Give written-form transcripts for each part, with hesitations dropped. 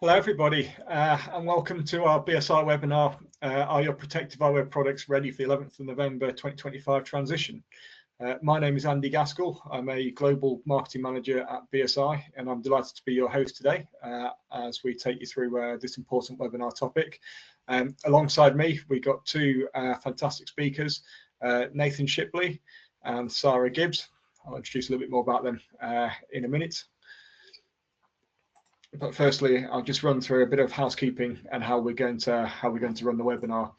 Hello everybody and welcome to our BSI webinar, Are Your Protective Eyewear Products Ready for the 11th of November 2025 transition? My name is Andy Gaskell. I'm a Global Marketing Manager at BSI and I'm delighted to be your host today as we take you through this important webinar topic. Alongside me, we've got two fantastic speakers, Nathan Shipley and Sarah Gibbs. I'll introduce a little bit more about them in a minute. But firstly, I'll just run through a bit of housekeeping and how we're going to run the webinar.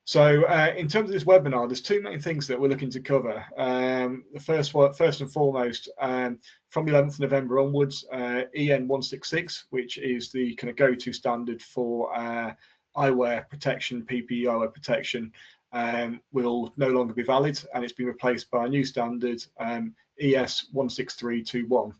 So in terms of this webinar, there's two main things that we're looking to cover. The first and foremost, from the 11th of November onwards, EN 166, which is the kind of go-to standard for eyewear protection, PPE eyewear protection, will no longer be valid, and it's been replaced by a new standard, ES 16321.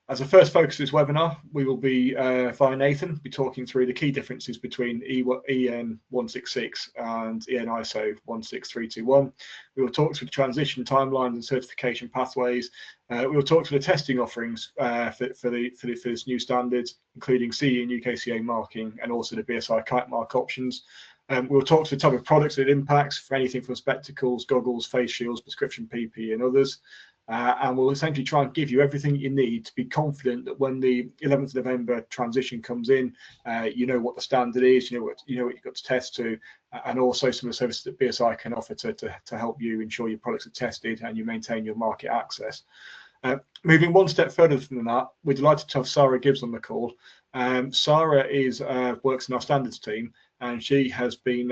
As a first focus of this webinar, we will be, via Nathan, be talking through the key differences between EN 166 and EN ISO 16321. We will talk through the transition timelines and certification pathways. We will talk through the testing offerings for this new standard, including CE and UKCA marking and also the BSI kite mark options. We'll talk to the type of products that it impacts for anything from spectacles, goggles, face shields, prescription PPE and others. And we'll essentially try and give you everything you need to be confident that when the 11th of November transition comes in, you know what the standard is, you know what you've got to test to, and also some of the services that BSI can offer to help you ensure your products are tested and you maintain your market access. Moving one step further than that, we're delighted to have Sarah Gibbs on the call. Sarah works in our standards team, and she has been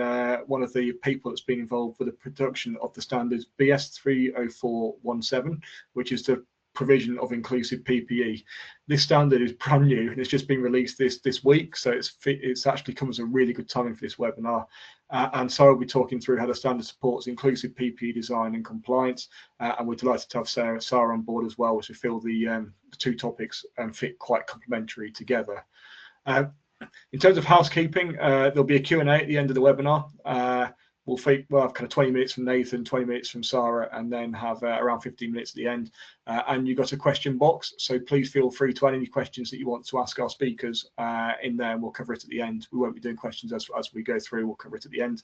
one of the people that's been involved with the production of the standards BS 30417, which is the provision of inclusive PPE. This standard is brand new and it's just been released this week, so it's actually comes at a really good timing for this webinar. And Sarah will be talking through how the standard supports inclusive PPE design and compliance, and we're delighted to have Sarah on board as well, which we feel the two topics fit quite complementary together. In terms of housekeeping, there'll be a Q&A at the end of the webinar. We'll have kind of 20 minutes from Nathan, 20 minutes from Sarah, and then have around 15 minutes at the end. And you've got a question box, so please feel free to add any questions that you want to ask our speakers in there, and we'll cover it at the end. We won't be doing questions as we go through, we'll cover it at the end.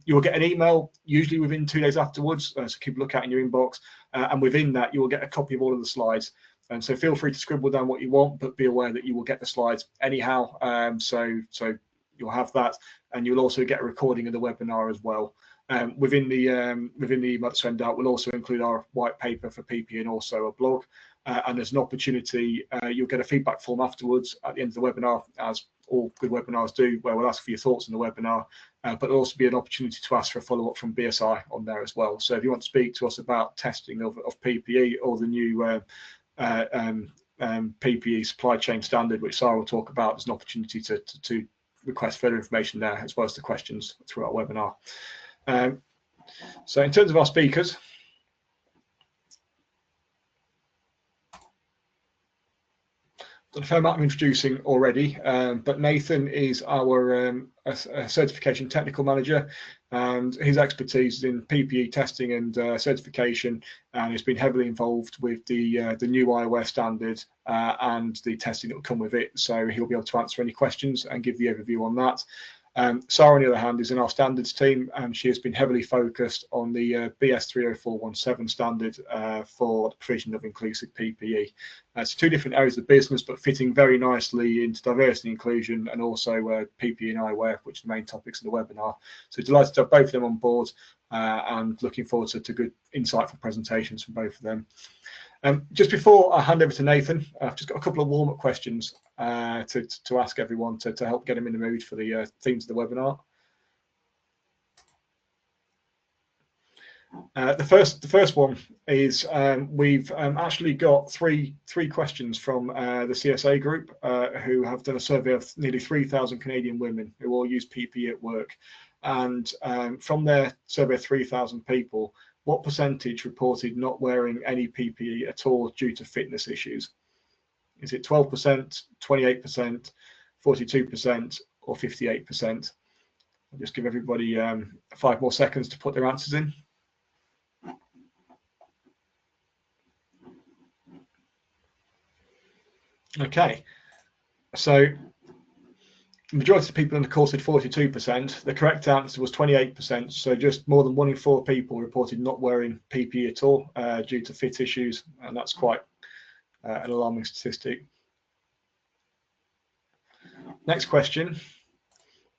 You will get an email, usually within 2 days afterwards, so keep a look out in your inbox, and within that you will get a copy of all of the slides. And so feel free to scribble down what you want, but be aware that you will get the slides anyhow. So you'll have that, and you'll also get a recording of the webinar as well. Within the email to send out, we'll also include our white paper for PP and also a blog. And there's an opportunity, you'll get a feedback form afterwards at the end of the webinar, as all good webinars do, where we'll ask for your thoughts on the webinar, but there'll also be an opportunity to ask for a follow-up from BSI on there as well. So if you want to speak to us about testing of PPE or the new PPE supply chain standard, which Sarah will talk about, there's an opportunity to request further information there, as well as the questions through our webinar. So in terms of our speakers, done a fair amount of introducing already, but Nathan is our certification technical manager, and his expertise is in PPE testing and certification, and he's been heavily involved with the new eyewear standard and the testing that will come with it. So he'll be able to answer any questions and give the overview on that. Sarah, on the other hand, is in our standards team, and she has been heavily focused on the BS 30417 standard for the provision of inclusive PPE. It's two different areas of the business, but fitting very nicely into diversity and inclusion, and also PPE and eyewear, which are the main topics of the webinar. So delighted to have both of them on board, and looking forward to good, insightful presentations from both of them. Just before I hand over to Nathan, I've just got a couple of warm-up questions to ask everyone to help get them in the mood for the themes of the webinar. The first one is we've actually got three questions from the CSA group, who have done a survey of nearly 3,000 Canadian women who all use PPE at work, and from their survey of 3,000 people, what percentage reported not wearing any PPE at all due to fitness issues? Is it 12%, 28%, 42%, or 58%? I'll just give everybody 5 more seconds to put their answers in. Okay, So the majority of people in the course said 42%. The correct answer was 28%. So just more than 1 in 4 people reported not wearing PPE at all due to fit issues, and that's quite an alarming statistic. Next question.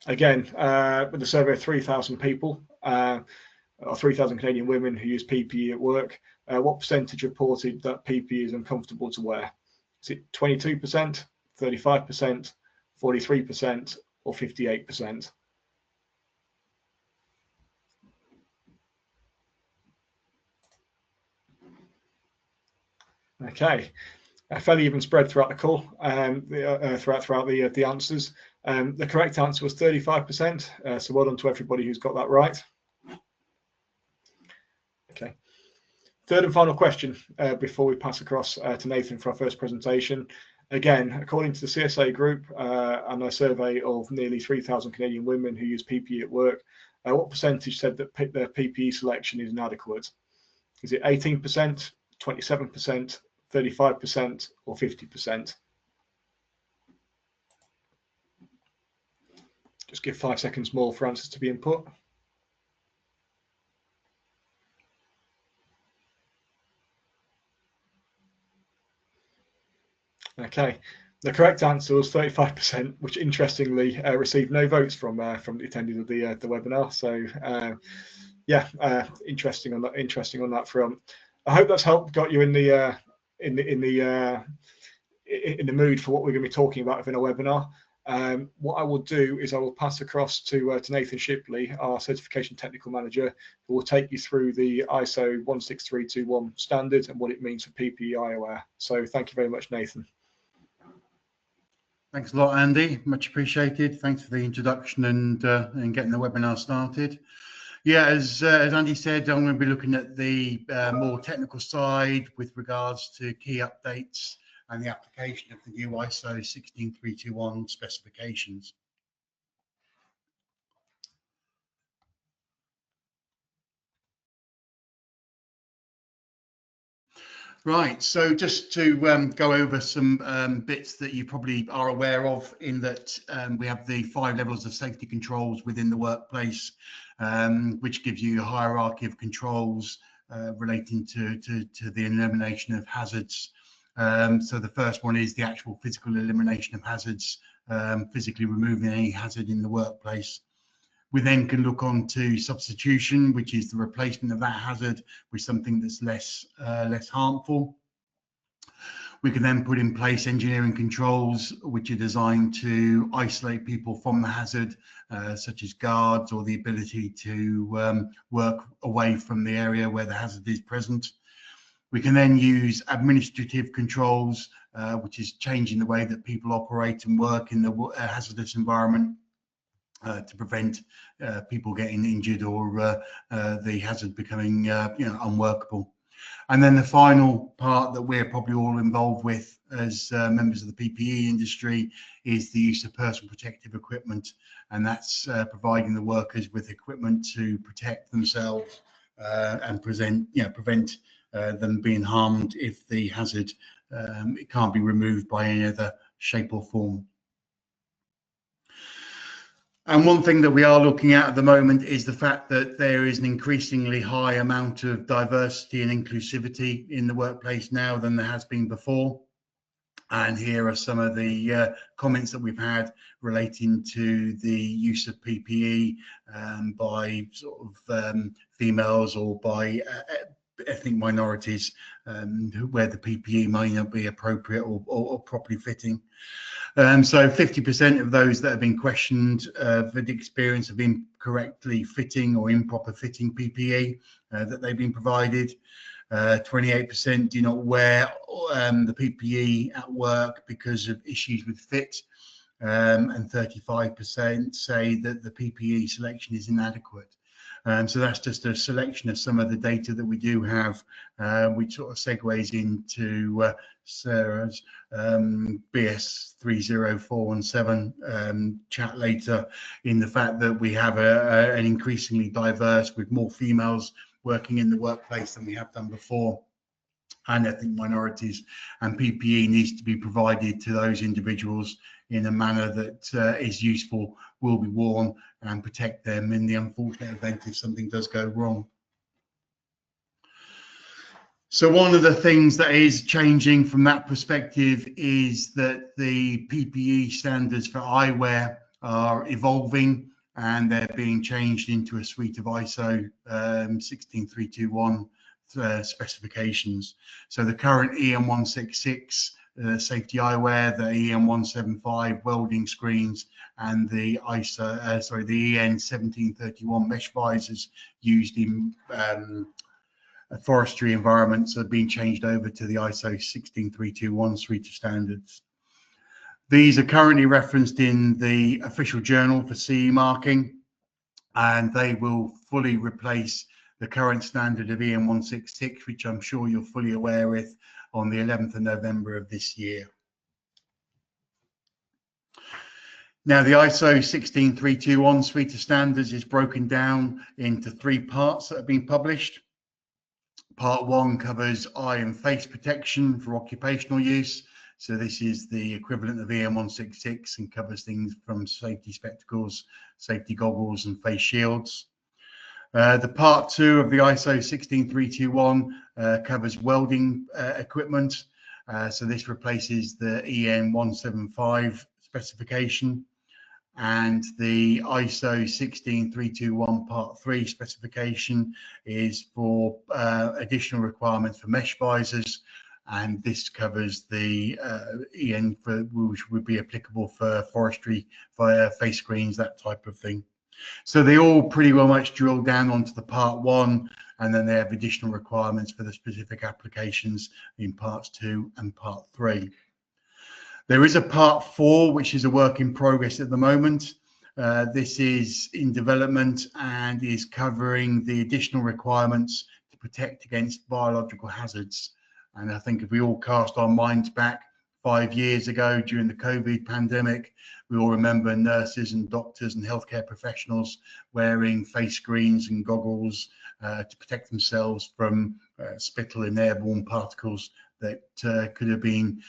Again, with a survey of 3,000 people, or 3,000 Canadian women who use PPE at work, what percentage reported that PPE is uncomfortable to wear? Is it 22%, 35%, 43%, or 58%? Okay, a fairly even spread throughout the call, throughout the answers. The correct answer was 35%, so well done to everybody who's got that right. Okay. Third and final question before we pass across to Nathan for our first presentation. Again, according to the CSA group and a survey of nearly 3,000 Canadian women who use PPE at work, what percentage said that their PPE selection is inadequate? Is it 18%, 27%, 35%, or 50%? Just give 5 seconds more for answers to be input. Okay, the correct answer was 35%, which interestingly received no votes from the attendees of the webinar. So yeah, interesting on that front. I hope that's helped, got you in the mood for what we're going to be talking about within a webinar. What I will do is I will pass across to Nathan Shipley, our Certification Technical Manager, who will take you through the ISO 16321 standard and what it means for PPE eyewear. So thank you very much, Nathan. Thanks a lot, Andy. Much appreciated. Thanks for the introduction and getting the webinar started. Yeah, as Andy said, I'm going to be looking at the more technical side with regards to key updates and the application of the new ISO 16321 specifications. Right, so just to go over some bits that you probably are aware of, in that we have the 5 levels of safety controls within the workplace, which gives you a hierarchy of controls relating to the elimination of hazards. So the first one is the actual physical elimination of hazards, physically removing any hazard in the workplace. We then can look on to substitution, which is the replacement of that hazard with something that's less harmful. We can then put in place engineering controls, which are designed to isolate people from the hazard, such as guards or the ability to work away from the area where the hazard is present. We can then use administrative controls, which is changing the way that people operate and work in the hazardous environment, to prevent people getting injured or the hazard becoming unworkable. And then the final part that we're probably all involved with as members of the PPE industry is the use of personal protective equipment, and that's providing the workers with equipment to protect themselves and prevent them being harmed if the hazard it can't be removed by any other shape or form. And one thing that we are looking at the moment is the fact that there is an increasingly high amount of diversity and inclusivity in the workplace now than there has been before. And here are some of the comments that we've had relating to the use of PPE by sort of females or by ethnic minorities, where the PPE may not be appropriate or properly fitting. So 50% of those that have been questioned for the experience of incorrectly fitting or improper fitting PPE that they've been provided. 28% do not wear the PPE at work because of issues with fit, and 35% say that the PPE selection is inadequate. So that's just a selection of some of the data that we do have, which sort of segues into Sarah's BS 30417 chat later, in the fact that we have an increasingly diverse, with more females working in the workplace than we have done before. and ethnic minorities, and PPE needs to be provided to those individuals in a manner that is useful, will be worn, and protect them in the unfortunate event if something does go wrong. So one of the things that is changing from that perspective is that the PPE standards for eyewear are evolving, and they're being changed into a suite of ISO 16321 specifications. So the current EN 166 safety eyewear, the EN 175 welding screens, and the the EN 1731 mesh visors used in forestry environments are being changed over to the ISO 16321 suite of standards. These are currently referenced in the official journal for CE marking, and they will fully replace the current standard of EN 166, which I'm sure you're fully aware with, on the 11th of November of this year. Now, the ISO 16321 suite of standards is broken down into 3 parts that have been published. Part 1 covers eye and face protection for occupational use. So this is the equivalent of EN 166 and covers things from safety spectacles, safety goggles, and face shields. The part 2 of the ISO 16321 covers welding equipment. So this replaces the EN 175 specification, and the ISO 16321 part 3 specification is for additional requirements for mesh visors, and this covers the EN which would be applicable for forestry, via face screens, that type of thing. So they all pretty well much drill down onto the part 1, and then they have additional requirements for the specific applications in parts 2 and part 3. There is a part 4, which is a work in progress at the moment. This is in development and is covering the additional requirements to protect against biological hazards. And I think if we all cast our minds back 5 years ago during the COVID pandemic, we all remember nurses and doctors and healthcare professionals wearing face screens and goggles to protect themselves from spittle and airborne particles that could have been,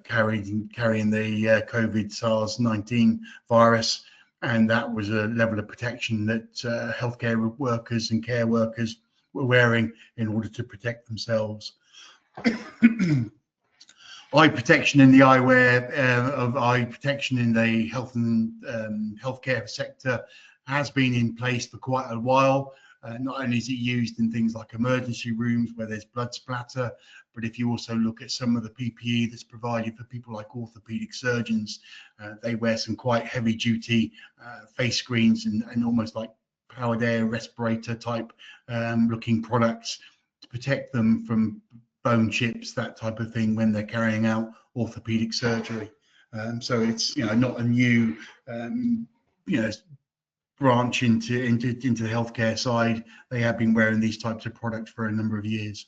carrying the COVID SARS-19 virus. And that was a level of protection that healthcare workers and care workers were wearing in order to protect themselves. Eye protection in the eyewear, of eye protection in the health and healthcare sector has been in place for quite a while. Not only is it used in things like emergency rooms where there's blood splatter, but if you also look at some of the PPE that's provided for people like orthopedic surgeons, they wear some quite heavy duty face screens and almost like powered air respirator type looking products to protect them from bone chips, that type of thing, when they're carrying out orthopedic surgery. So it's not a new branch into the healthcare side. They have been wearing these types of products for a number of years.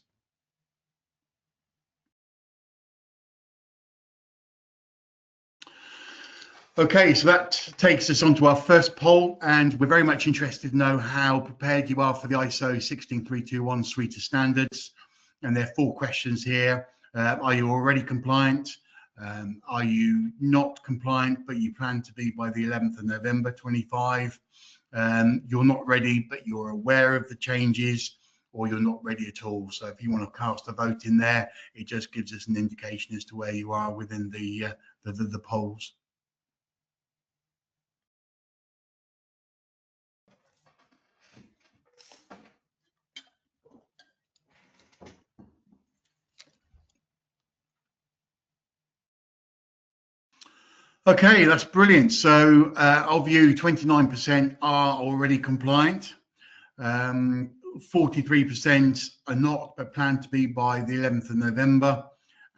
Okay, so that takes us on to our first poll, and we're very much interested to know how prepared you are for the ISO 16321 suite of standards. And there are 4 questions here. Are you already compliant? Are you not compliant, but you plan to be by the 11th of November 25? You're not ready, but you're aware of the changes, or you're not ready at all. So if you want to cast a vote in there, it just gives us an indication as to where you are within the polls. Okay, that's brilliant. So of you, 29% are already compliant. 43% are not, but plan to be by the 11th of November.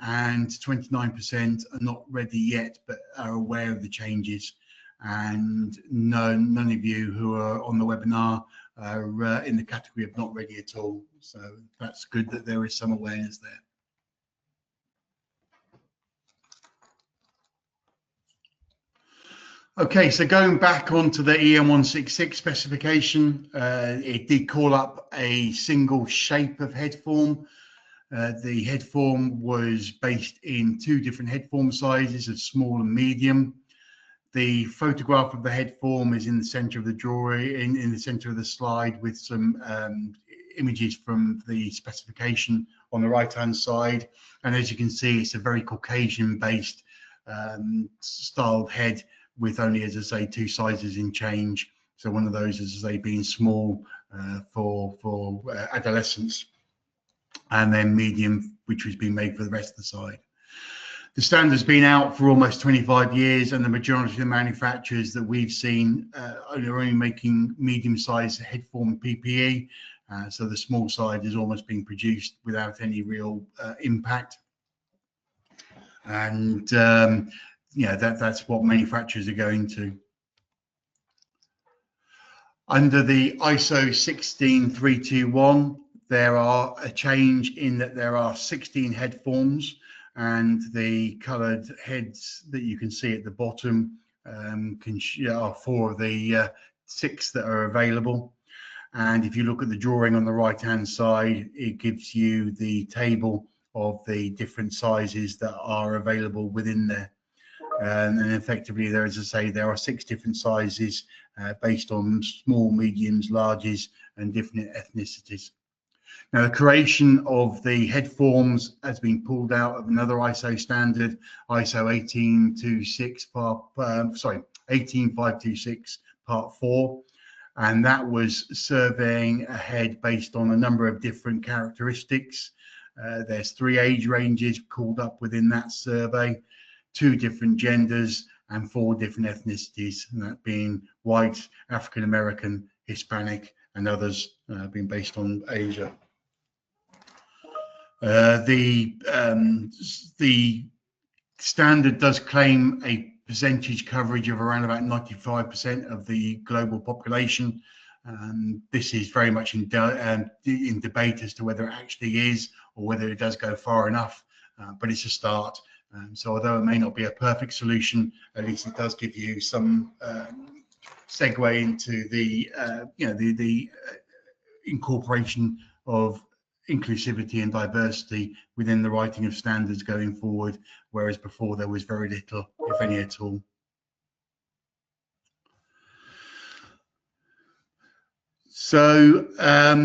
And 29% are not ready yet, but are aware of the changes. And none of you who are on the webinar are in the category of not ready at all. So that's good that there is some awareness there. Okay, so going back onto the EN 166 specification, it did call up a single shape of head form. The head form was based in 2 different head form sizes of small and medium. The photograph of the head form is in the center of the drawing, in the center of the slide, with some images from the specification on the right hand side. And as you can see, it's a very Caucasian based styled head with only, as I say, 2 sizes in change. So one of those, as I say, being small for adolescents, and then medium, which was being made for the rest of the side. The standard's been out for almost 25 years, and the majority of the manufacturers that we've seen are only making medium-sized head form PPE. So the small side is almost being produced without any real impact. And yeah, that's what manufacturers are going to. Under the ISO 16321, there are a change in that there are 16 head forms, and the coloured heads that you can see at the bottom are 4 of the 6 that are available. And if you look at the drawing on the right hand side, it gives you the table of the different sizes that are available within there. And effectively, there, as I say, there are 6 different sizes based on small, mediums, larges, and different ethnicities. Now, the creation of the head forms has been pulled out of another ISO standard, ISO 18526 Part 4, and that was surveying a head based on a number of different characteristics. There's 3 age ranges called up within that survey, 2 different genders, and 4 different ethnicities, and that being white, African American, Hispanic, and others being based on Asia. The standard does claim a percentage coverage of around about 95% of the global population. This is very much in debate as to whether it actually is, or whether it does go far enough, but it's a start. So although it may not be a perfect solution, at least it does give you some segue into the the incorporation of inclusivity and diversity within the writing of standards going forward, whereas before there was very little, if any at all. So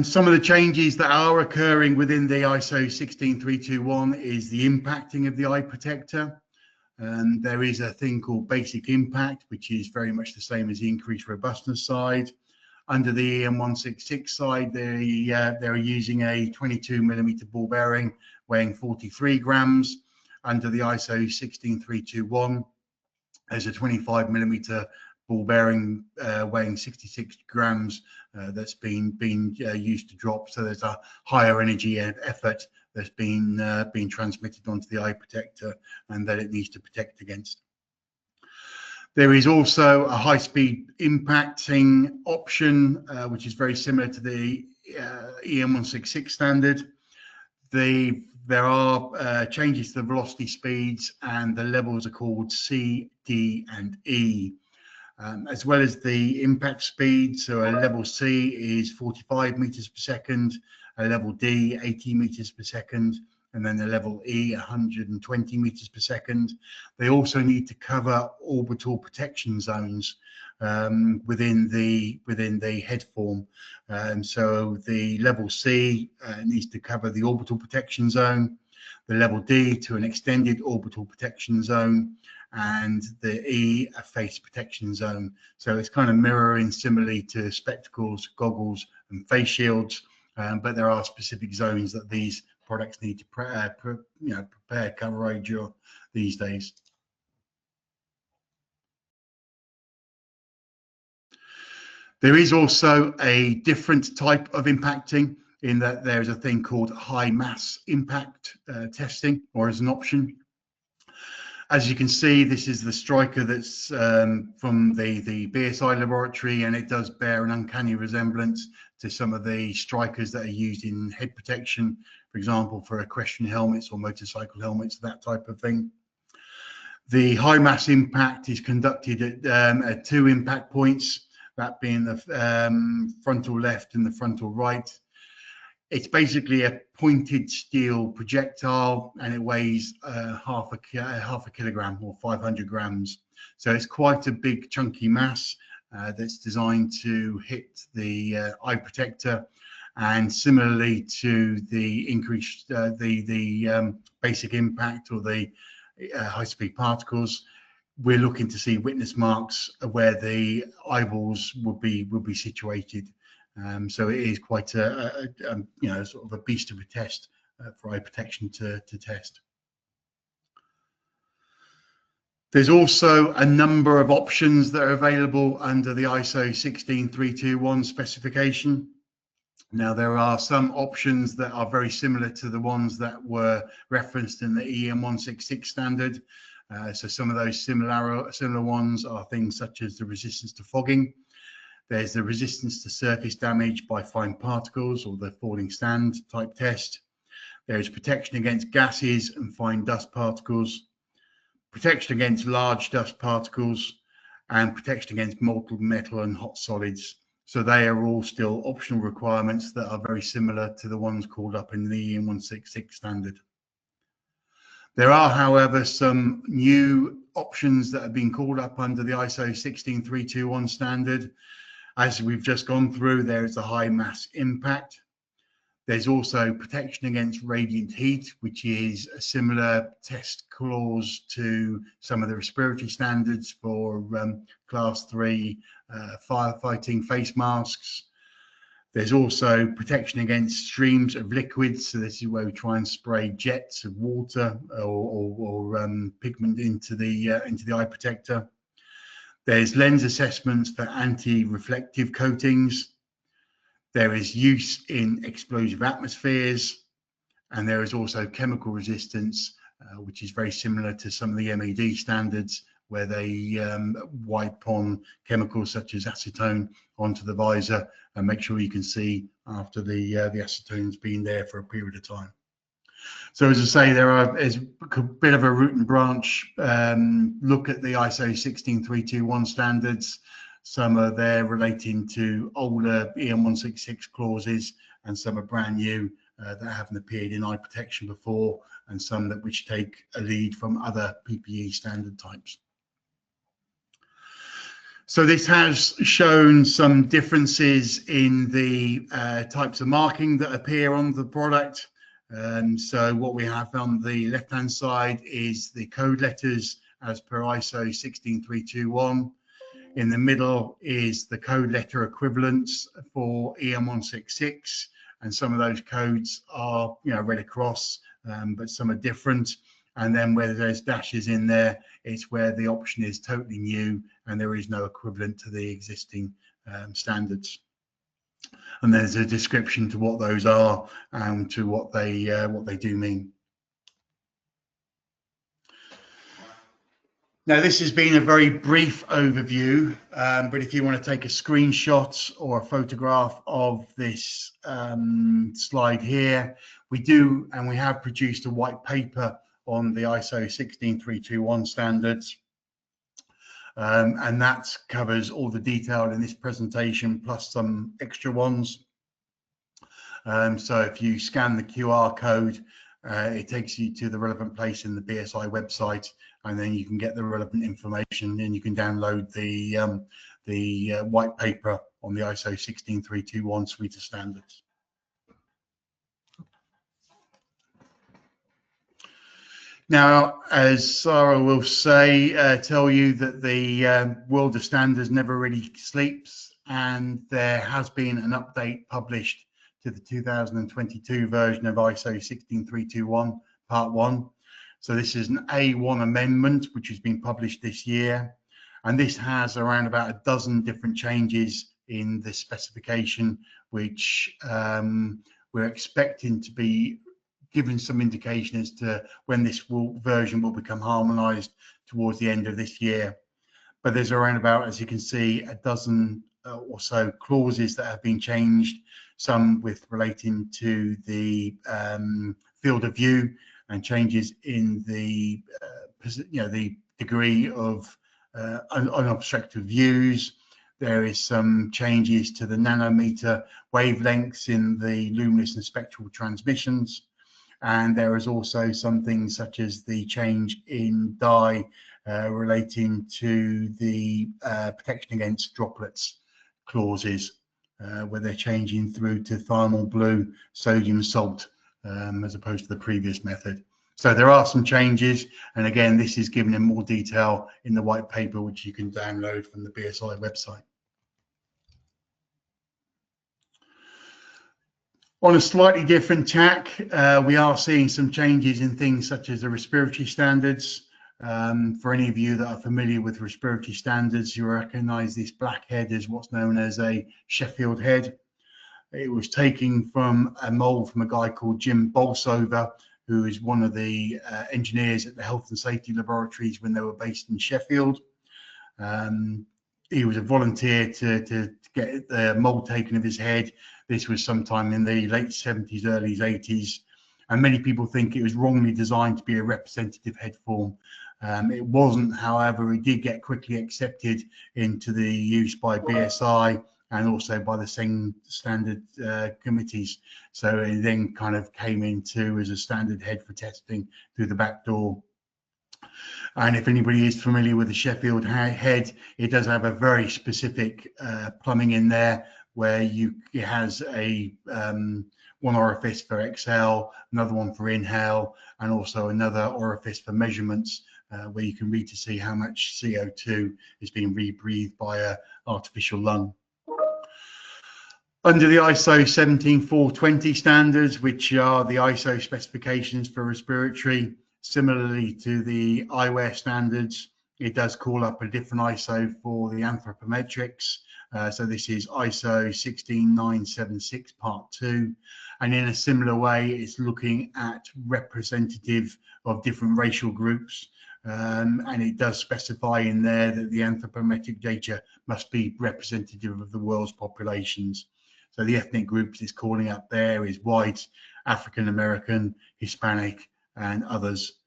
some of the changes that are occurring within the ISO 16321 is the impacting of the eye protector. There is a thing called basic impact, which is very much the same as the increased robustness side. Under the EN 166 side, they're using a 22mm ball bearing weighing 43 grams. Under the ISO 16321, there's a 25mm ball bearing weighing 66 grams that's been used to drop. So there's a higher energy and effort that's been transmitted onto the eye protector, and that it needs to protect against. There is also a high-speed impacting option, which is very similar to the EN 166 standard. There are changes to the velocity speeds, and the levels are called C, D, and E, as well as the impact speed. So a level C is 45 meters per second, a level D 80 meters per second, and then the level E 120 meters per second. They also need to cover orbital protection zones within the head form. So the level C needs to cover the orbital protection zone, the level D to an extended orbital protection zone, and the E a face protection zone. So it's kind of mirroring similarly to spectacles, goggles, and face shields, but there are specific zones that these products need to prepare coverage these days. There is also a different type of impacting, in that there is a thing called high mass impact testing, or as an option. As you can see, this is the striker that's from the BSI laboratory, and it does bear an uncanny resemblance to some of the strikers that are used in head protection, for example, for equestrian helmets or motorcycle helmets, that type of thing. The high mass impact is conducted at 2 impact points, that being the frontal left and the frontal right. It's basically a pointed steel projectile, and it weighs half a kilogram or 500 grams. So it's quite a big chunky mass that's designed to hit the eye protector. And similarly to the increased basic impact or the high-speed particles, we're looking to see witness marks where the eyeballs will be situated. So it is quite a sort of a beast of a test for eye protection to test. There's also a number of options that are available under the ISO 16321 specification. Now, there are some options that are very similar to the ones that were referenced in the EN 166 standard. So some of those similar ones are things such as the resistance to fogging. There's the resistance to surface damage by fine particles, or the falling stand type test. There is protection against gases and fine dust particles, protection against large dust particles, and protection against molten metal and hot solids. So they are all still optional requirements that are very similar to the ones called up in the EN 166 standard. There are, however, some new options that have been called up under the ISO 16321 standard. As we've just gone through, there is a high mass impact. There's also protection against radiant heat, which is a similar test clause to some of the respiratory standards for class 3 firefighting face masks. There's also protection against streams of liquids. So this is where we try and spray jets of water or pigment into the eye protector. There's lens assessments for anti-reflective coatings. There is use in explosive atmospheres, and there is also chemical resistance, which is very similar to some of the MED standards, where they wipe on chemicals such as acetone onto the visor and make sure you can see after the acetone's been there for a period of time. So as I say, is a bit of a root and branch look at the ISO 16321 standards. Some are there relating to older EN 166 clauses, and some are brand new that haven't appeared in eye protection before, and some which take a lead from other PPE standard types. So this has shown some differences in the types of marking that appear on the product. So what we have on the left-hand side is the code letters as per ISO 16321. In the middle is the code letter equivalents for EN 166, and some of those codes are read across, but some are different. And then where there's dashes in there, it's where the option is totally new and there is no equivalent to the existing standards. And there's a description to what those are and to what they do mean. Now, this has been a very brief overview, but if you want to take a screenshot or a photograph of this slide here, we have produced a white paper on the ISO 16321 standards. And that covers all the detail in this presentation, plus some extra ones. So if you scan the QR code, it takes you to the relevant place in the BSI website, and then you can get the relevant information, and you can download the white paper on the ISO 16321 suite of standards. Now, as Sarah will say, tell you that the world of standards never really sleeps, and there has been an update published to the 2022 version of ISO 16321 Part 1. So this is an A1 amendment, which has been published this year, and this has around about a dozen different changes in the specification, which we're expecting to be given some indication as to when this version will become harmonized towards the end of this year. But there's around about, as you can see, a dozen or so clauses that have been changed, some with relating to the field of view and changes in the the degree of unobstructed views. there is some changes to the nanometer wavelengths in the luminous and spectral transmissions. And there is also some things such as the change in dye relating to the protection against droplets clauses, where they're changing through to thionyl blue sodium salt as opposed to the previous method. So there are some changes, and again, this is given in more detail in the white paper, which you can download from the BSI website. On a slightly different tack, we are seeing some changes in things such as the respiratory standards. For any of you that are familiar with respiratory standards, you recognize this black head as what's known as a Sheffield head. It was taken from a mold from a guy called Jim Bolsover, who is one of the engineers at the health and safety laboratories when they were based in Sheffield. He was a volunteer to get the mold taken of his head. This was sometime in the late 70s, early 80s. And many people think it was wrongly designed to be a representative head form. It wasn't, however, it did get quickly accepted into the use by BSI and also by the same standard committees. So it then kind of came into as a standard head for testing through the back door. And if anybody is familiar with the Sheffield head, it does have a very specific plumbing in there, where it has a one orifice for exhale, another one for inhale, and also another orifice for measurements, where you can read to see how much CO2 is being rebreathed by an artificial lung. Under the ISO 17420 standards, which are the ISO specifications for respiratory, similarly to the eyewear standards, it does call up a different ISO for the anthropometrics. So this is ISO 16976 Part 2. And in a similar way, it's looking at representative of different racial groups. And it does specify in there that the anthropometric data must be representative of the world's populations. So the ethnic groups it's calling up there is white, African American, Hispanic, and others.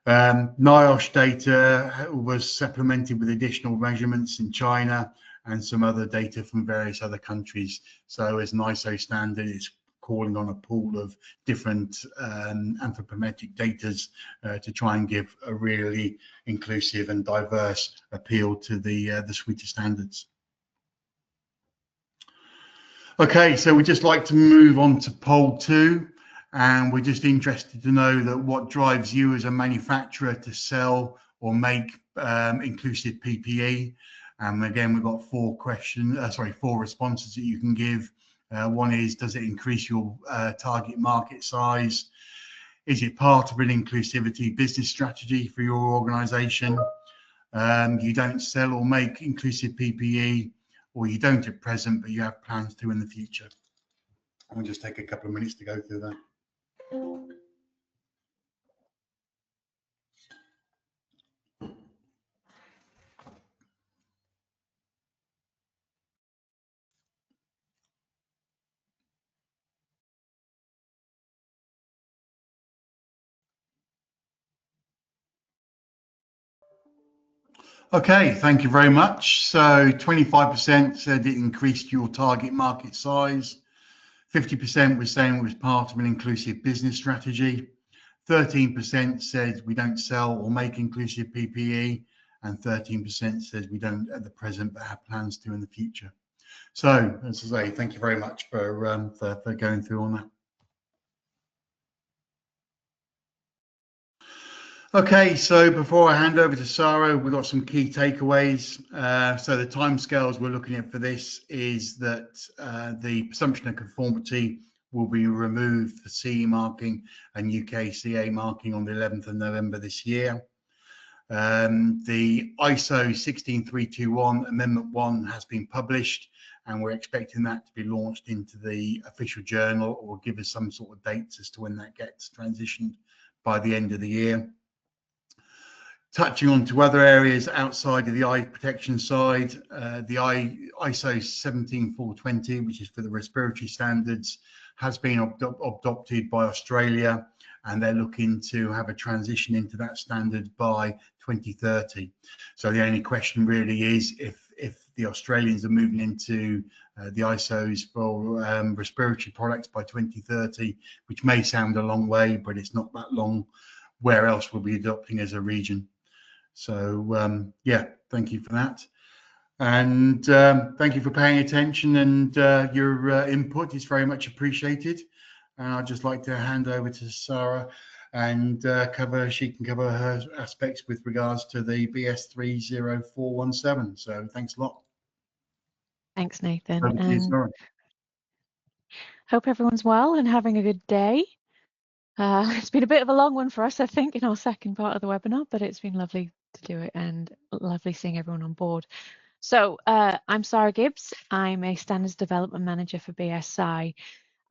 NIOSH data was supplemented with additional measurements in China and some other data from various other countries. So as an ISO standard, it's calling on a pool of different anthropometric data to try and give a really inclusive and diverse appeal to the suite of standards. Okay, so we'd just like to move on to poll 2, and we're just interested to know that what drives you as a manufacturer to sell or make inclusive PPE. Again, we've got four responses that you can give. One is, does it increase your target market size? Is it part of an inclusivity business strategy for your organization? You don't sell or make inclusive PPE, or you don't at present, but you have plans to in the future. I'll just take a couple of minutes to go through that. Okay, thank you very much. So 25% said it increased your target market size. 50% was saying it was part of an inclusive business strategy. 13% said we don't sell or make inclusive PPE, and 13% says we don't at the present, but have plans to in the future. So, as I say, thank you very much for going through on that. Okay, so before I hand over to Sarah, we've got some key takeaways. So the timescales we're looking at for this is that the presumption of conformity will be removed for CE marking and UKCA marking on the 11th of November this year. The ISO 16321 Amendment 1 has been published, and we're expecting that to be launched into the official journal, or give us some sort of dates as to when that gets transitioned by the end of the year. Touching on to other areas outside of the eye protection side, the ISO 17420, which is for the respiratory standards, has been adopted by Australia, and they're looking to have a transition into that standard by 2030. So the only question really is, if if the Australians are moving into the ISOs for respiratory products by 2030, which may sound a long way, but it's not that long, where else will we be adopting as a region? So yeah, thank you for that. And thank you for paying attention, and your input is very much appreciated. And I'd just like to hand over to Sarah and she can cover her aspects with regards to the BS 30417. So thanks a lot. Thanks, Nathan. Over to you, Sarah. Hope everyone's well and having a good day. It's been a bit of a long one for us, I think, in our second part of the webinar, but it's been lovely to do it and lovely seeing everyone on board. So I'm Sarah Gibbs. I'm a Standards Development Manager for BSI.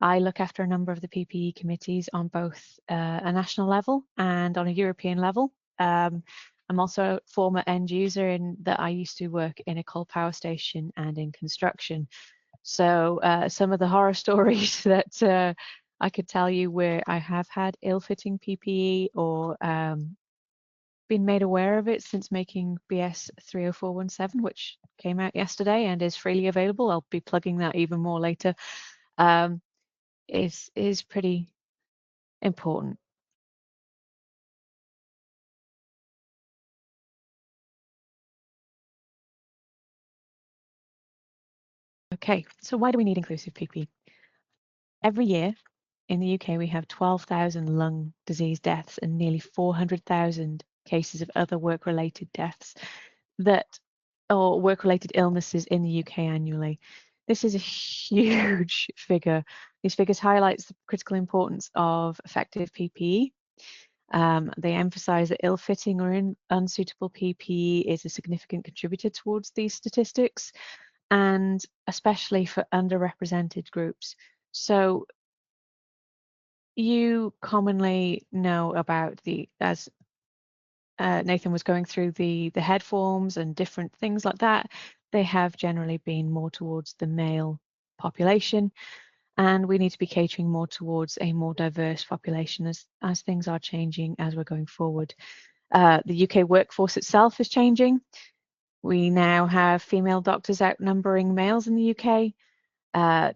I look after a number of the PPE committees on both a national level and on a European level. I'm also a former end user in that I used to work in a coal power station and in construction. So some of the horror stories that I could tell you where I have had ill-fitting PPE or been made aware of it since making BS 30417, which came out yesterday and is freely available. I'll be plugging that even more later. Is pretty important. Okay, so why do we need inclusive PPE? Every year in the UK, we have 12,000 lung disease deaths and nearly 400,000 cases of other work-related deaths or work-related illnesses in the UK annually. This is a huge figure. These figures highlight the critical importance of effective PPE. They emphasize that ill-fitting or unsuitable PPE is a significant contributor towards these statistics, and especially for underrepresented groups. So you commonly know about as Nathan was going through the head forms and different things like that, they have generally been more towards the male population, and we need to be catering more towards a more diverse population as things are changing as we're going forward. The UK workforce itself is changing. We now have female doctors outnumbering males in the UK.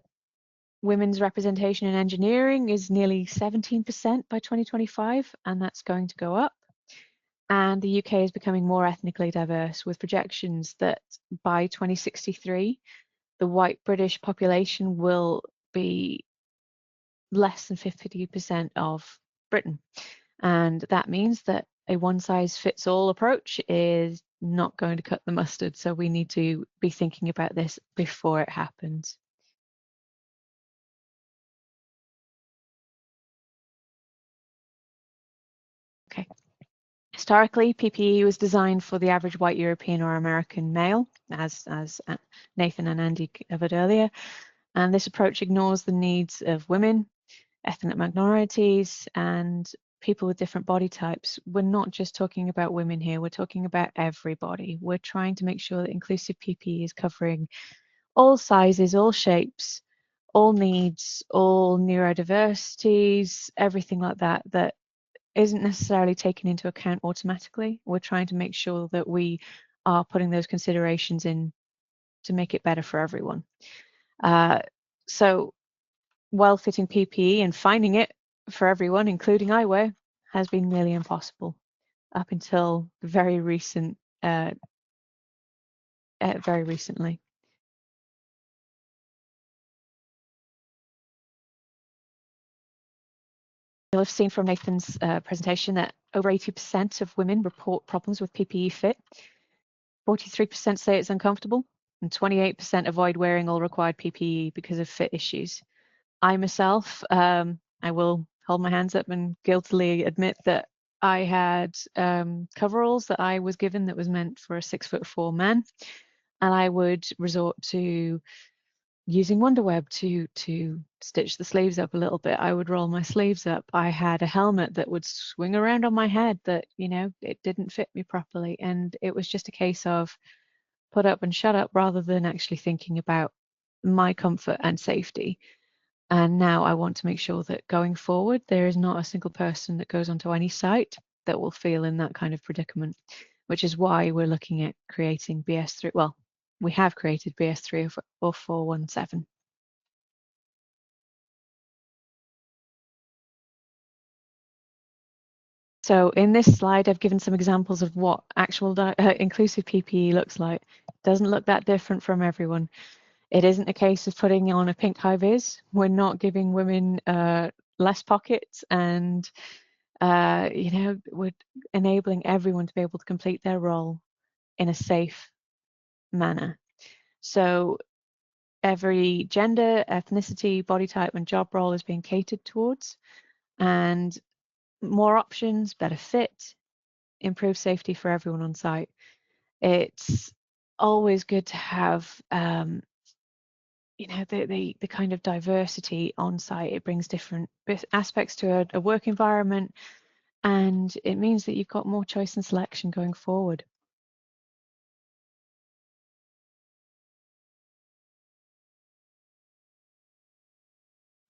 Women's representation in engineering is nearly 17% by 2025, and that's going to go up. And the UK is becoming more ethnically diverse, with projections that by 2063, the white British population will be less than 50% of Britain. And that means that a one-size-fits-all approach is not going to cut the mustard. So we need to be thinking about this before it happens. Okay. Historically, PPE was designed for the average white European or American male, as Nathan and Andy covered earlier. And this approach ignores the needs of women, ethnic minorities, and people with different body types. We're not just talking about women here, we're talking about everybody. We're trying to make sure that inclusive PPE is covering all sizes, all shapes, all needs, all neurodiversities, everything like that, that isn't necessarily taken into account automatically. We're trying to make sure that we are putting those considerations in to make it better for everyone. So well-fitting PPE and finding it for everyone, including eyewear, has been nearly impossible up until very recently. You'll have seen from Nathan's presentation that over 80% of women report problems with PPE fit. 43% say it's uncomfortable, and 28% avoid wearing all required PPE because of fit issues. I myself, I will hold my hands up and guiltily admit that I had coveralls that I was given that was meant for a 6'4" man, and I would resort to using Wonderweb to stitch the sleeves up a little bit. I would roll my sleeves up. I had a helmet that would swing around on my head that, you know, it didn't fit me properly, and it was just a case of put up and shut up rather than actually thinking about my comfort and safety. And now I want to make sure that going forward, there is not a single person that goes onto any site that will feel in that kind of predicament, which is why we're looking at creating BS3, well, we have created BS3 or 417. So in this slide, I've given some examples of what actual inclusive PPE looks like. It doesn't look that different from everyone. It isn't a case of putting on a pink high vis. We're not giving women less pockets, and you know, we're enabling everyone to be able to complete their role in a safe manner. So every gender, ethnicity, body type, and job role is being catered towards, and more options, better fit, improved safety for everyone on site. It's always good to have you know, the kind of diversity on site. It brings different aspects to a work environment, and it means that you've got more choice and selection going forward.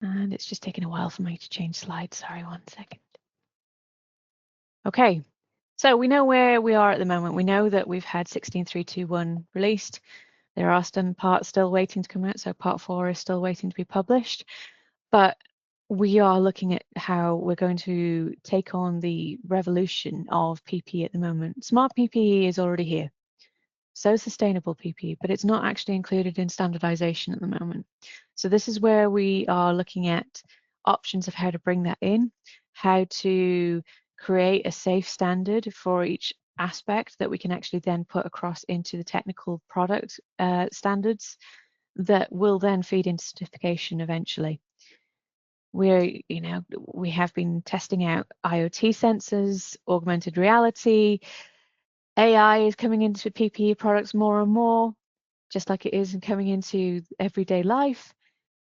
And it's just taking a while for me to change slides. Sorry, 1 second. Okay, so we know where we are at the moment. We know that we've had 16321 released. There are some parts still waiting to come out, so part 4 is still waiting to be published. But we are looking at how we're going to take on the revolution of PPE at the moment. Smart PPE is already here. So sustainable PPE, but it's not actually included in standardization at the moment. So this is where we are looking at options of how to bring that in, how to create a safe standard for each aspect that we can actually then put across into the technical product standards that will then feed into certification eventually. We have been testing out IoT sensors, augmented reality. AI is coming into PPE products more and more, just like it is coming into everyday life.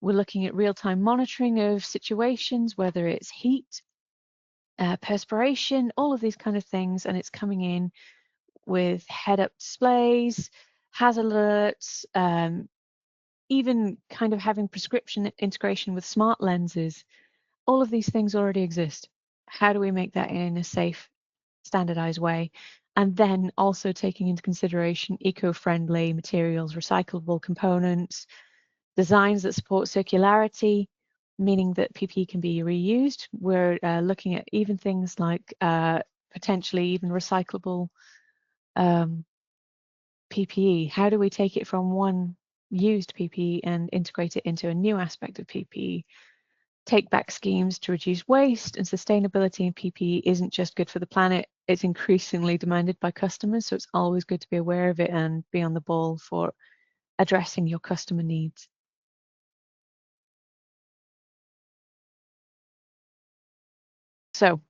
We're looking at real-time monitoring of situations, whether it's heat, perspiration, all of these kind of things, and it's coming in with head-up displays, hazard alerts, even kind of having prescription integration with smart lenses. All of these things already exist. How do we make that in a safe, standardized way? And then also taking into consideration eco-friendly materials, recyclable components, designs that support circularity, meaning that PPE can be reused. We're looking at even things like potentially even recyclable PPE. How do we take it from one used PPE and integrate it into a new aspect of PPE? Take back schemes to reduce waste, and sustainability in PPE isn't just good for the planet, it's increasingly demanded by customers, so it's always good to be aware of it and be on the ball for addressing your customer needs. So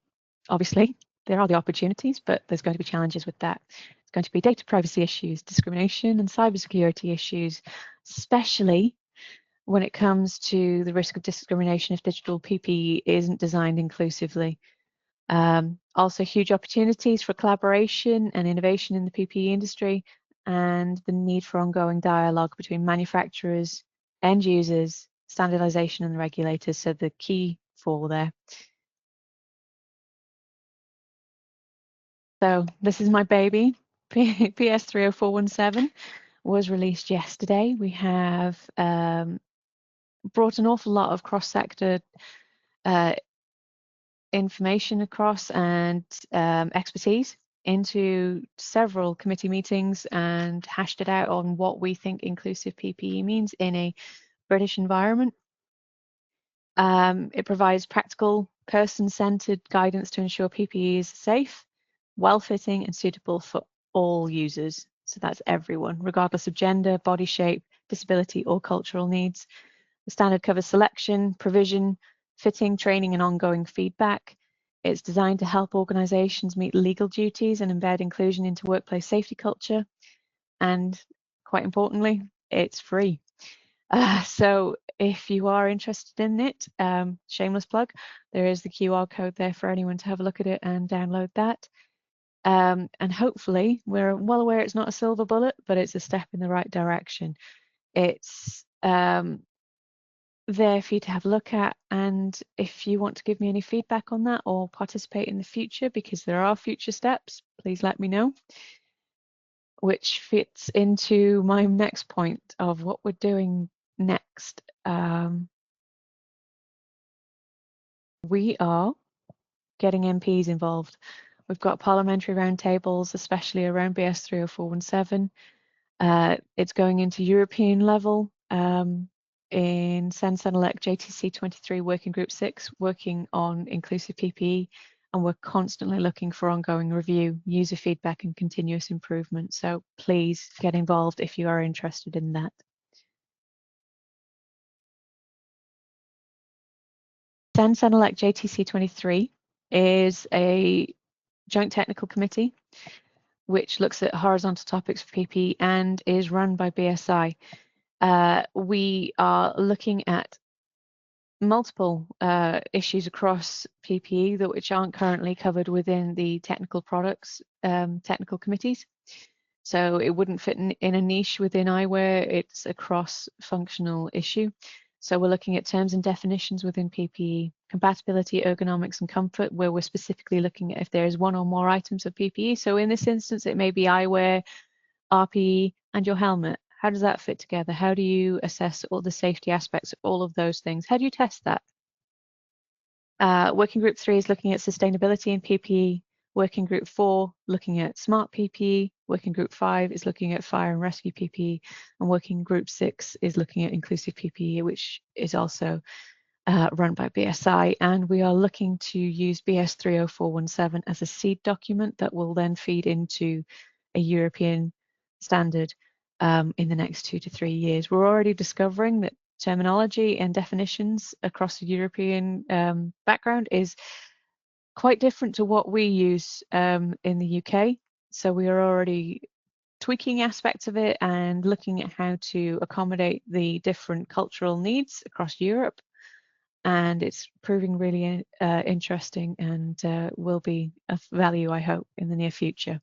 obviously there are the opportunities, but there's going to be challenges with that. It's going to be data privacy issues, discrimination and cybersecurity issues, especially when it comes to the risk of discrimination if digital PPE isn't designed inclusively. Also huge opportunities for collaboration and innovation in the PPE industry, and the need for ongoing dialogue between manufacturers, end users, standardization and regulators. So the key four there. So this is my baby, PS30417 was released yesterday. We have brought an awful lot of cross-sector information across and expertise into several committee meetings and hashed it out on what we think inclusive PPE means in a British environment. It provides practical, person-centered guidance to ensure PPE is safe, well-fitting and suitable for all users. So that's everyone, regardless of gender, body shape, disability or cultural needs. The standard covers selection, provision, fitting, training and ongoing feedback. It's designed to help organisations meet legal duties and embed inclusion into workplace safety culture. And quite importantly, it's free. So if you are interested in it, shameless plug, there is the QR code there for anyone to have a look at it and download that. And hopefully, we're well aware it's not a silver bullet, but it's a step in the right direction. It's there for you to have a look at, and if you want to give me any feedback on that or participate in the future, because there are future steps, please let me know. which fits into my next point of what we're doing next. We are getting MPs involved. We've got parliamentary roundtables, especially around BS 30417. It's going into European level in Sen-Senelec JTC 23 Working Group 6, working on inclusive PPE, and we're constantly looking for ongoing review, user feedback and continuous improvement. So please get involved if you are interested in that. Sen-Senelec JTC 23 is a joint technical committee which looks at horizontal topics for PPE and is run by BSI. We are looking at multiple issues across PPE which aren't currently covered within the technical products technical committees. So it wouldn't fit in a niche within eyewear. It's a cross-functional issue. So we're looking at terms and definitions within PPE, compatibility, ergonomics and comfort, where we're specifically looking at if there is one or more items of PPE. So in this instance, it may be eyewear, RPE and your helmet. How does that fit together? How do you assess all the safety aspects of all of those things? How do you test that? Working Group 3 is looking at sustainability in PPE. Working Group 4 looking at smart PPE. Working Group 5 is looking at fire and rescue PPE. And Working Group 6 is looking at inclusive PPE, which is also run by BSI. And we are looking to use BS 30417 as a seed document that will then feed into a European standard in the next 2 to 3 years. We're already discovering that terminology and definitions across the European background is quite different to what we use in the UK. So we are already tweaking aspects of it and looking at how to accommodate the different cultural needs across Europe. And it's proving really interesting and will be of value, I hope, in the near future.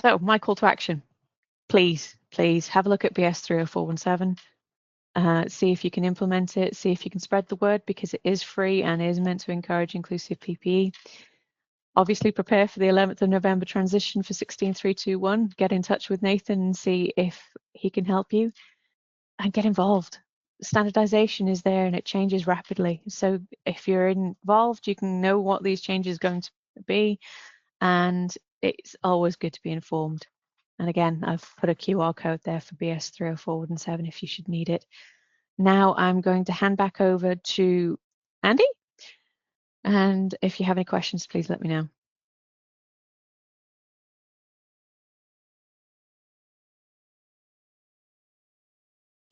So my call to action, please have a look at BS 30417. See if you can implement it, see if you can spread the word, because it is free and is meant to encourage inclusive PPE. Obviously prepare for the 11th of November transition for 16321. Get in touch with Nathan and see if he can help you and get involved. Standardization is there and it changes rapidly. So if you're involved, you can know what these changes are going to be, and it's always good to be informed. And again, I've put a QR code there for BS 30417 if you should need it. Now I'm going to hand back over to Andy. And if you have any questions, please let me know.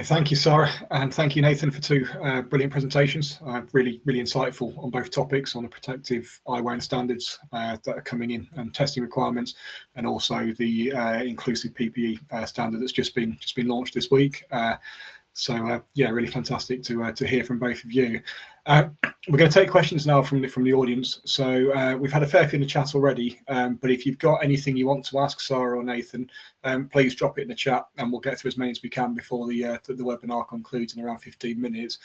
Thank you, Sarah, and thank you, Nathan, for two brilliant presentations. Really insightful on both topics, on the protective eyewear standards that are coming in and testing requirements, and also the inclusive PPE standard that's just been launched this week. So yeah, really fantastic to hear from both of you. We're going to take questions now from the audience. So we've had a fair few in the chat already, but if you've got anything you want to ask Sarah or Nathan, please drop it in the chat and we'll get through as many as we can before the webinar concludes in around 15 minutes.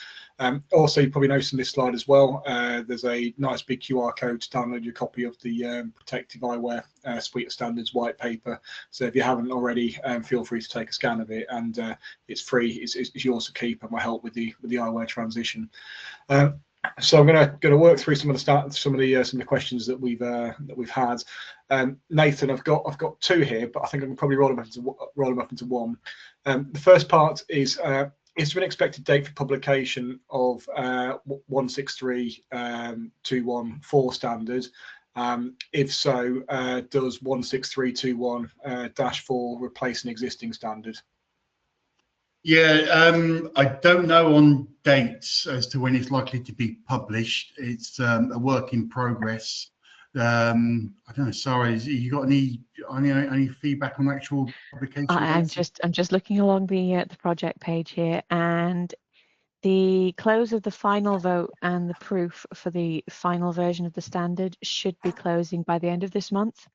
Also, you probably noticed on this slide as well, there's a nice big QR code to download your copy of the protective eyewear suite of standards white paper. So if you haven't already, feel free to take a scan of it, and it's free. It's yours to keep and will help with the eyewear transition. So I'm going to work through some of the questions that we've had. Nathan, I've got two here, but I think I can probably roll them up into one. The first part is there an expected date for publication of 163.214 standard? If so, does 16321-4 replace an existing standard? Yeah, I don't know on dates as to when it's likely to be published. It's a work in progress. I don't know. Sorry, you got any feedback on actual publication? I'm just looking along the project page here, and the close of the final vote and the proof for the final version of the standard should be closing by the end of this month.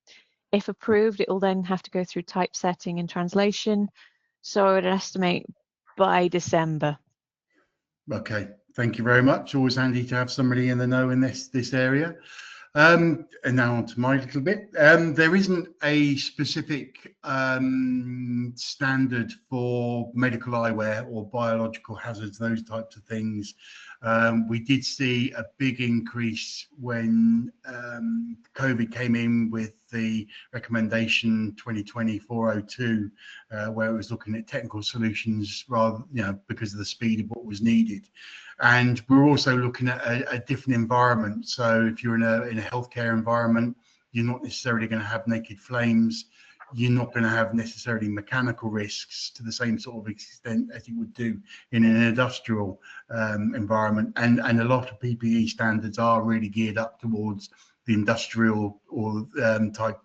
If approved, it will then have to go through typesetting and translation. So I would estimate by December. Okay, thank you very much. Always handy to have somebody in the know in this area. And now on to my little bit. There isn't a specific standard for medical eyewear or biological hazards, those types of things. We did see a big increase when COVID came in with the recommendation 2020-402, where it was looking at technical solutions rather, because of the speed of what was needed. And we're also looking at a different environment. So if you're in a healthcare environment, you're not necessarily going to have naked flames. You're not going to have necessarily mechanical risks to the same sort of extent as you would do in an industrial environment. And a lot of PPE standards are really geared up towards the industrial or type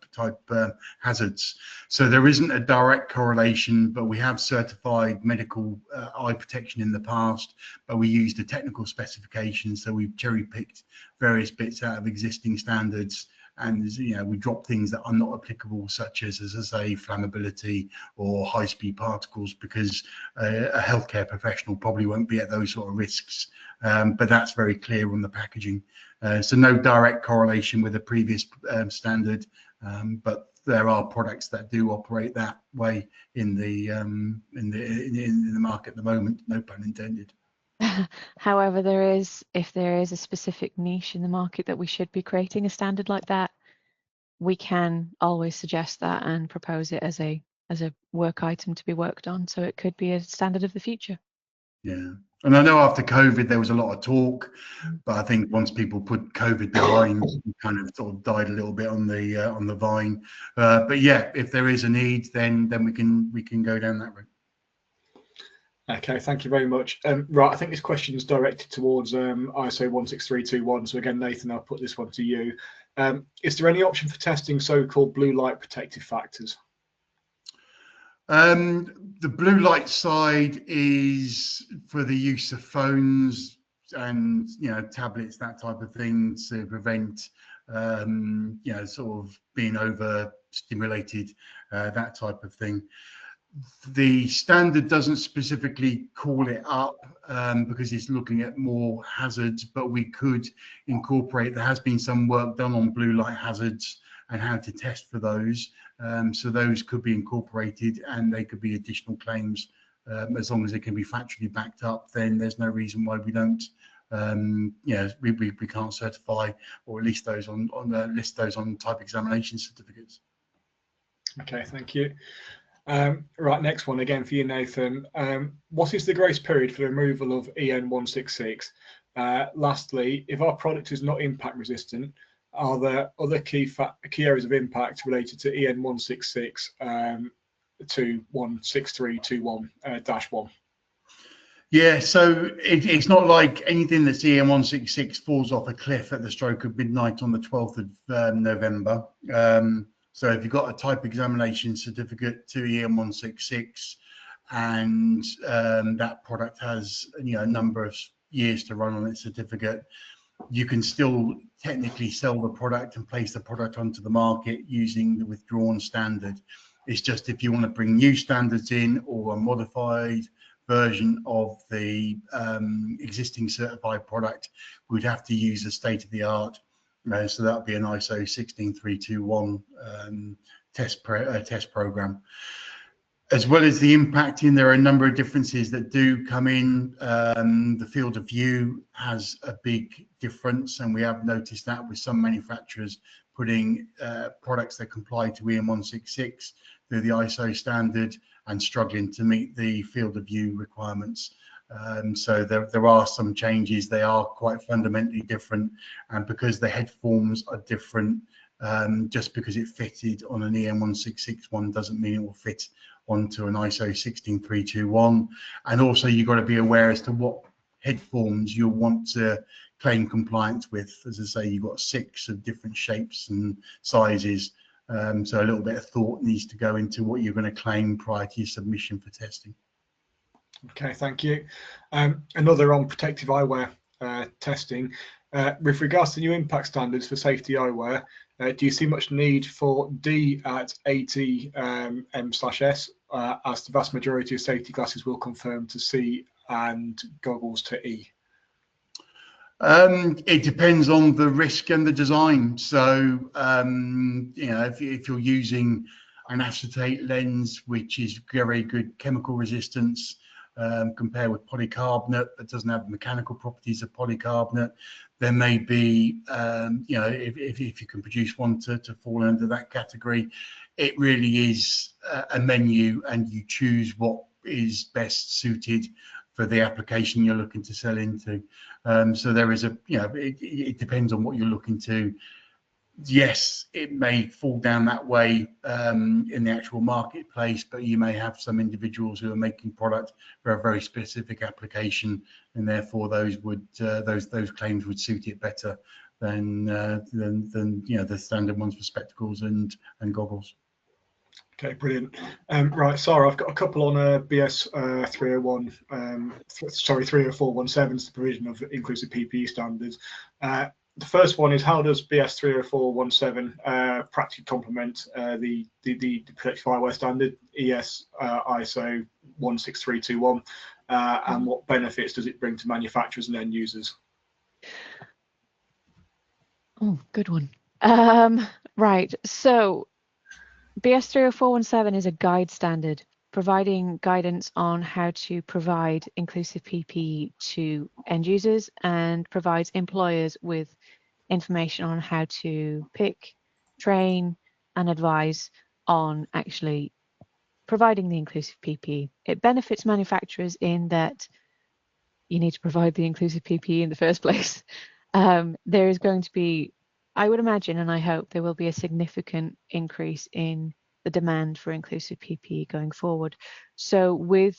hazards. So there isn't a direct correlation, but we have certified medical eye protection in the past, but we used a technical specification. So we've cherry picked various bits out of existing standards, and we drop things that are not applicable, such as I say, flammability or high-speed particles, because a healthcare professional probably won't be at those sort of risks. But that's very clear on the packaging. So no direct correlation with the previous standard, but there are products that do operate that way in the market at the moment. No pun intended. However, if there is a specific niche in the market that we should be creating a standard like that, we can always suggest that and propose it as a work item to be worked on. So it could be a standard of the future. Yeah, and I know after COVID there was a lot of talk, but I think once people put COVID behind, it kind of sort of died a little bit on the vine. But yeah, if there is a need, then we can go down that route. Okay, thank you very much. Right, I think this question is directed towards ISO 16321. So again, Nathan, I'll put this one to you. Is there any option for testing so-called blue light protective factors? The blue light side is for the use of phones and tablets, that type of thing, to prevent sort of being overstimulated, that type of thing. The standard doesn't specifically call it up because it's looking at more hazards, but we could incorporate. There has been some work done on blue light hazards and how to test for those. So those could be incorporated, and they could be additional claims as long as it can be factually backed up. Then there's no reason why we don't. We can't certify or list those on type examination certificates. Okay, thank you. Right, next one again for you, Nathan. What is the grace period for the removal of EN 166? Lastly, if our product is not impact resistant, are there other key areas of impact related to EN 166 to 16321-1? Yeah, so it's not like anything that's EN 166 falls off a cliff at the stroke of midnight on the 12th of November. So if you've got a type examination certificate to EN 166 and that product has a number of years to run on its certificate, you can still technically sell the product and place the product onto the market using the withdrawn standard. It's just if you want to bring new standards in or a modified version of the existing certified product, we'd have to use a state-of-the-art. So that would be an ISO 16321 test program. As well as the impacting, there are a number of differences that do come in. The field of view has a big difference, and we have noticed that with some manufacturers putting products that comply to EN 166 through the ISO standard and struggling to meet the field of view requirements. So there are some changes. They are quite fundamentally different, and because the head forms are different, just because it fitted on an EN 166 one doesn't mean it will fit onto an ISO 16321. And also you've got to be aware as to what head forms you'll want to claim compliance with. As I say, you've got 6 of different shapes and sizes. So a little bit of thought needs to go into what you're going to claim prior to your submission for testing. Okay, thank you. Another on protective eyewear testing. With regards to new impact standards for safety eyewear, do you see much need for D at 80 M/S, as the vast majority of safety glasses will conform to C and goggles to E? It depends on the risk and the design. So, you know, if you're using an acetate lens, which is very good chemical resistance, compared with polycarbonate that doesn't have the mechanical properties of polycarbonate, there may be, you know, if you can produce one to fall under that category, it really is a menu, and you choose what is best suited for the application you're looking to sell into. So there is a, you know, it depends on what you're looking to. Yes, it may fall down that way in the actual marketplace, but you may have some individuals who are making product for a very specific application, and therefore those would those claims would suit it better than you know, the standard ones for spectacles and goggles. Okay, brilliant. Right, Sarah, I've got a couple on BS 301, sorry, 30417's the provision of inclusive PPE standards. The first one is, how does BS 30417 practically complement the protective eyewear standard, ES ISO 16321, and what benefits does it bring to manufacturers and end users? Oh, good one. Right, so BS 30417 is a guide standard providing guidance on how to provide inclusive PPE to end users, and provides employers with information on how to pick, train, and advise on actually providing the inclusive PPE. It benefits manufacturers in that you need to provide the inclusive PPE in the first place. There is going to be, I would imagine, and I hope there will be a significant increase in the demand for inclusive PPE going forward. So with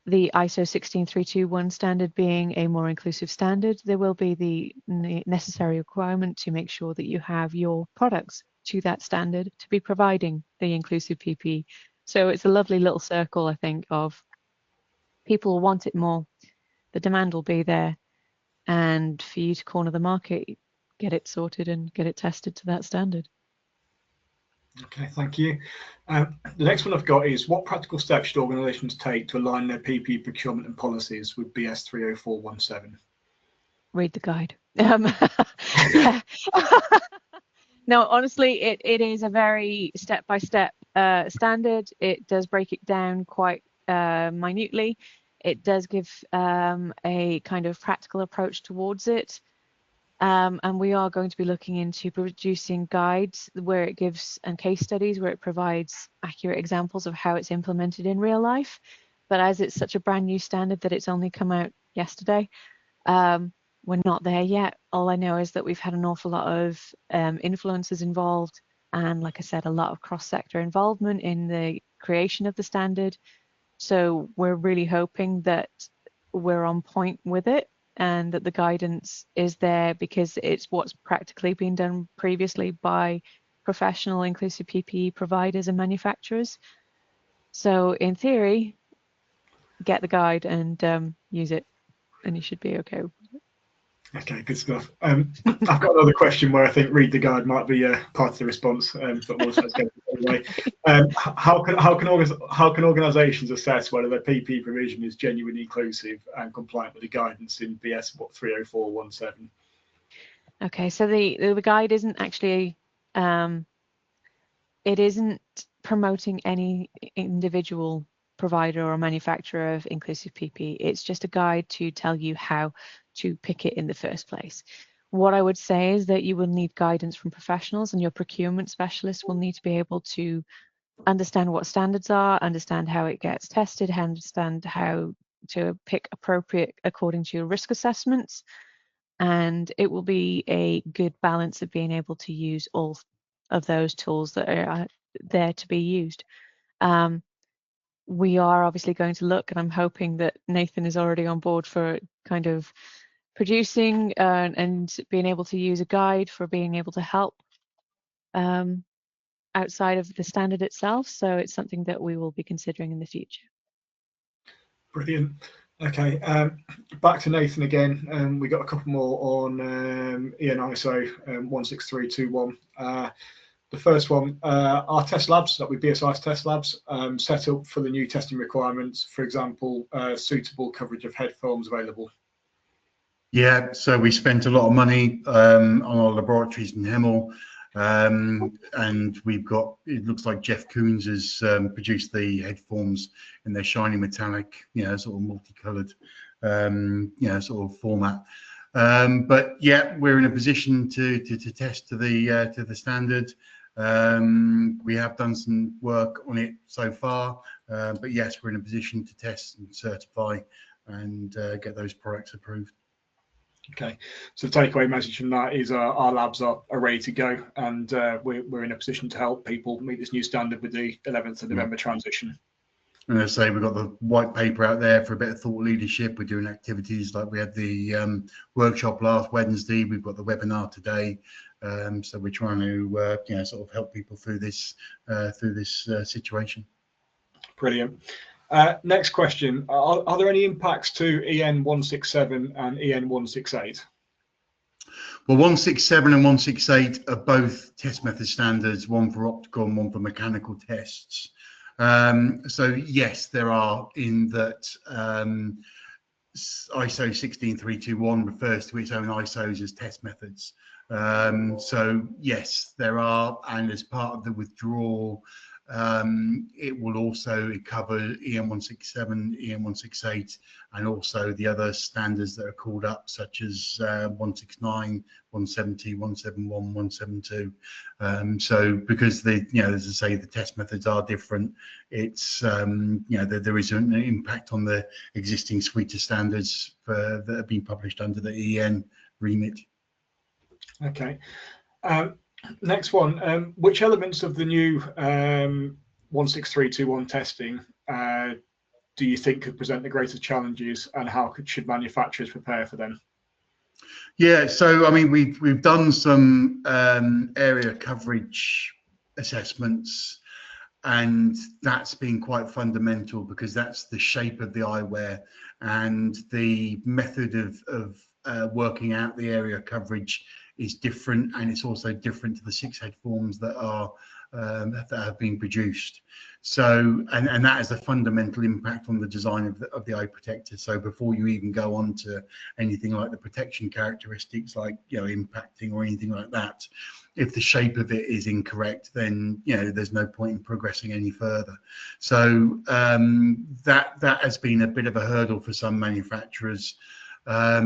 the ISO 16321 standard being a more inclusive standard, there will be the necessary requirement to make sure that you have your products to that standard to be providing the inclusive PPE. So it's a lovely little circle, I think, of people want it more, the demand will be there, and for you to corner the market, get it sorted and get it tested to that standard. Okay, thank you. The next one I've got is, what practical steps should organisations take to align their PPE procurement and policies with BS 30417? Read the guide. No, honestly, it is a very step-by-step standard. It does break it down quite minutely. It does give a kind of practical approach towards it. And we are going to be looking into producing guides where it gives, and case studies where it provides accurate examples of how it's implemented in real life. But as it's such a brand new standard that it's only come out yesterday, we're not there yet. All I know is that we've had an awful lot of influencers involved, and like I said, a lot of cross-sector involvement in the creation of the standard. So we're really hoping that we're on point with it, and that the guidance is there because it's what's practically been done previously by professional inclusive PPE providers and manufacturers. So in theory, get the guide and use it, and you should be okay. Okay, good stuff. I've got another question where I think read the guide might be part of the response, but we'll let's go anyway. How can organisations assess whether their PPE provision is genuinely inclusive and compliant with the guidance in BS 30417? Okay, so the guide isn't actually it isn't promoting any individual provider or manufacturer of inclusive PPE. It's just a guide to tell you how to pick it in the first place. What I would say is that you will need guidance from professionals, and your procurement specialists will need to be able to understand what standards are, understand how it gets tested, understand how to pick appropriate according to your risk assessments. And it will be a good balance of being able to use all of those tools that are there to be used. We are obviously going to look, and I'm hoping that Nathan is already on board for kind of producing and being able to use a guide for being able to help outside of the standard itself. So it's something that we will be considering in the future. Brilliant. Okay, back to Nathan again. We got a couple more on E and ISO 16321. The first one, our test labs, that would be BSI's test labs, set up for the new testing requirements, for example, suitable coverage of head films available? Yeah, so we spent a lot of money on our laboratories in Hemel, and we've got, it looks like Jeff Koons has produced the head forms in their shiny metallic, sort of multicolored, sort of format. But yeah, we're in a position to test to the standard. We have done some work on it so far, but yes, we're in a position to test and certify and get those products approved. Okay, so the takeaway message from that is our labs are ready to go, and we're in a position to help people meet this new standard with the 11th of November transition. And as I say, we've got the white paper out there for a bit of thought leadership. We're doing activities like we had the workshop last Wednesday. We've got the webinar today. So we're trying to sort of help people through this situation. Brilliant. Next question. Are there any impacts to EN 167 and EN 168? Well, 167 and 168 are both test method standards, one for optical and one for mechanical tests. So yes, there are, in that ISO 16321 refers to its own ISOs as test methods. So yes, there are, and as part of the withdrawal, it will also cover EN 167, EN 168, and also the other standards that are called up, such as 169, 170, 171, 172. So because as I say, the test methods are different, it's there is an impact on the existing suite of standards that have been published under the EN remit. Okay. Next one, which elements of the new 16321 testing do you think could present the greatest challenges, and how should manufacturers prepare for them? Yeah, so I mean, we've done some area coverage assessments, and that's been quite fundamental because that's the shape of the eyewear, and the method of working out the area coverage is different, and it's also different to the 6 head forms that are that have been produced. So, and that has a fundamental impact on the design of the eye protector. So before you even go on to anything like the protection characteristics, like impacting or anything like that, if the shape of it is incorrect, then there's no point in progressing any further. So that has been a bit of a hurdle for some manufacturers. As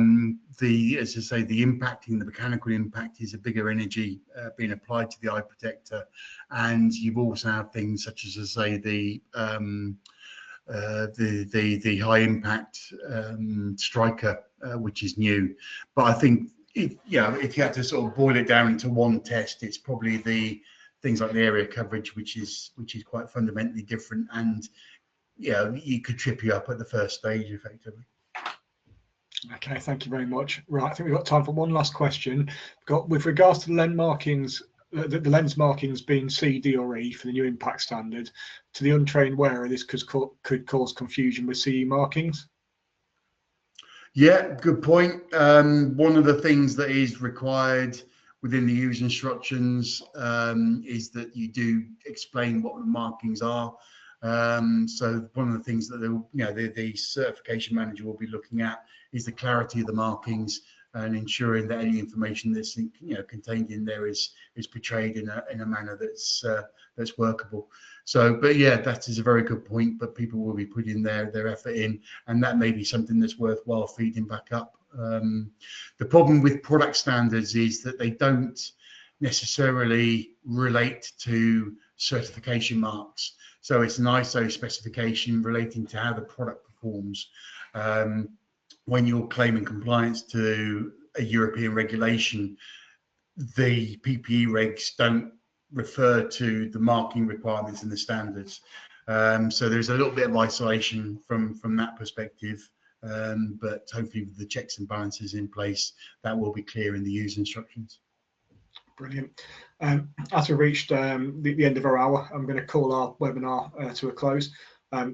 I say, the mechanical impact is a bigger energy being applied to the eye protector, and you've also had things such as, I say, the high impact striker, which is new. But I think if you had to sort of boil it down into one test, it's probably the things like the area coverage, which is quite fundamentally different, and you could trip you up at the first stage effectively. Okay, thank you very much. Right, I think we've got time for one last question. With regards to the lens markings, the lens markings being C, D, or E for the new impact standard, to the untrained wearer, this could cause confusion with CE markings. Yeah, good point. One of the things that is required within the user instructions is that you do explain what the markings are. So one of the things that the certification manager will be looking at is the clarity of the markings and ensuring that any information that's contained in there is portrayed in a manner that's workable. So, but yeah, that is a very good point. But people will be putting their effort in, and that may be something that's worthwhile feeding back up. The problem with product standards is that they don't necessarily relate to certification marks. So it's an ISO specification relating to how the product performs. When you're claiming compliance to a European regulation, the PPE regs don't refer to the marking requirements in the standards. So there's a little bit of isolation from that perspective. But hopefully with the checks and balances in place, that will be clear in the user instructions. Brilliant. As we reached the end of our hour, I'm going to call our webinar to a close.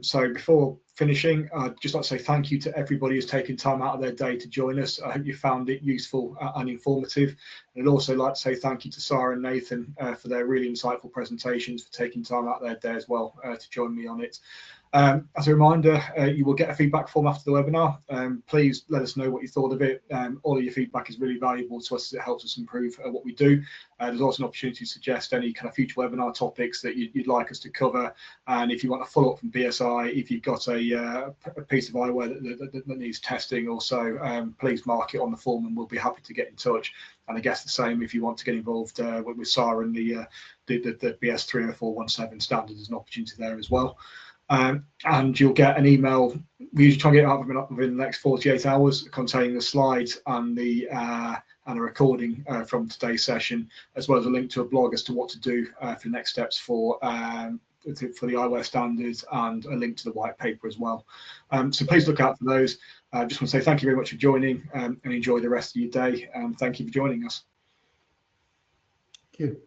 So before finishing, I'd just like to say thank you to everybody who's taken time out of their day to join us. I hope you found it useful and informative. And I'd also like to say thank you to Sarah and Nathan for their really insightful presentations, for taking time out of their day as well to join me on it. As a reminder, you will get a feedback form after the webinar. Please let us know what you thought of it. All of your feedback is really valuable to us as it helps us improve what we do. There's also an opportunity to suggest any kind of future webinar topics that you'd like us to cover. And if you want a follow-up from BSI, if you've got a piece of eyewear that needs testing also, please mark it on the form and we'll be happy to get in touch. And I guess the same if you want to get involved with SAR and the BS 30417 standard, there's an opportunity there as well. And you'll get an email. We usually try and get it out within the next 48 hours, containing the slides and a recording from today's session, as well as a link to a blog as to what to do for the next steps for the eyewear standards, and a link to the white paper as well. So please look out for those. I just want to say thank you very much for joining, and enjoy the rest of your day. Thank you for joining us. Thank you.